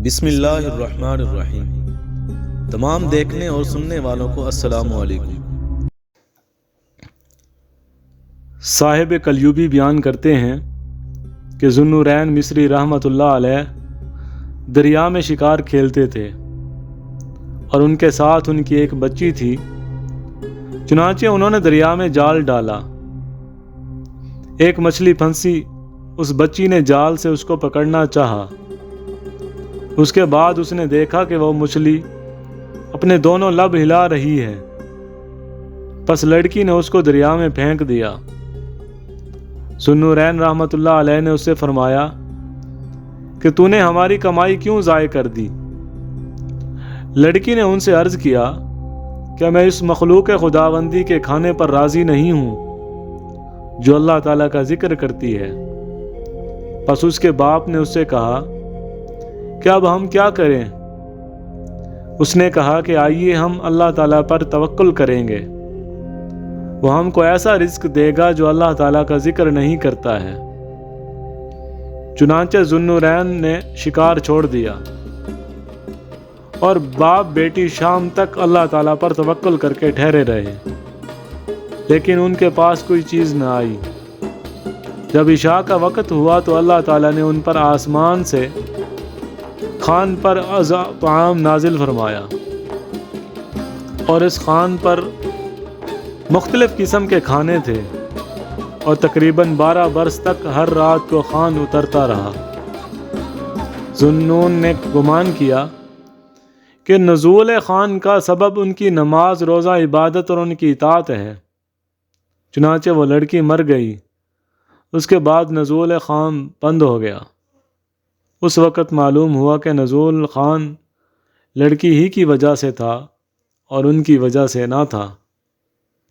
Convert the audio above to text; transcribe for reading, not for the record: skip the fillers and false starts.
بسم اللہ الرحمن الرحیم۔ تمام دیکھنے اور سننے والوں کو السلام علیکم۔ صاحب کلیوبی بیان کرتے ہیں کہ ذو النورین مصری رحمۃ اللہ علیہ دریا میں شکار کھیلتے تھے اور ان کے ساتھ ان کی ایک بچی تھی۔ چنانچہ انہوں نے دریا میں جال ڈالا، ایک مچھلی پھنسی، اس بچی نے جال سے اس کو پکڑنا چاہا۔ اس کے بعد اس نے دیکھا کہ وہ مچھلی اپنے دونوں لب ہلا رہی ہے، پس لڑکی نے اس کو دریا میں پھینک دیا۔ ذو النورین رحمۃ اللہ علیہ نے اس سے فرمایا کہ تو نے ہماری کمائی کیوں ضائع کر دی؟ لڑکی نے ان سے عرض کیا کہ میں اس مخلوق خداوندی کے کھانے پر راضی نہیں ہوں جو اللہ تعالیٰ کا ذکر کرتی ہے۔ پس اس کے باپ نے اس سے کہا کہ اب ہم کیا کریں؟ اس نے کہا کہ آئیے ہم اللہ تعالیٰ پر توکل کریں گے، وہ ہم کو ایسا رزق دے گا جو اللہ تعالیٰ کا ذکر نہیں کرتا ہے۔ چنانچہ ذو النورین نے شکار چھوڑ دیا اور باپ بیٹی شام تک اللہ تعالیٰ پر توکل کر کے ٹھہرے رہے، لیکن ان کے پاس کوئی چیز نہ آئی۔ جب عشاء کا وقت ہوا تو اللہ تعالیٰ نے ان پر آسمان سے خوان پر طعام نازل فرمایا، اور اس خوان پر مختلف قسم کے کھانے تھے، اور تقریباً 12 برس تک ہر رات کو خوان اترتا رہا۔ ذو النون نے گمان کیا کہ نزول خوان کا سبب ان کی نماز، روزہ، عبادت اور ان کی اطاعت ہے، چنانچہ وہ لڑکی مر گئی۔ اس کے بعد نزول خوان بند ہو گیا۔ اس وقت معلوم ہوا کہ نزول خوان لڑکی ہی کی وجہ سے تھا اور ان کی وجہ سے نہ تھا۔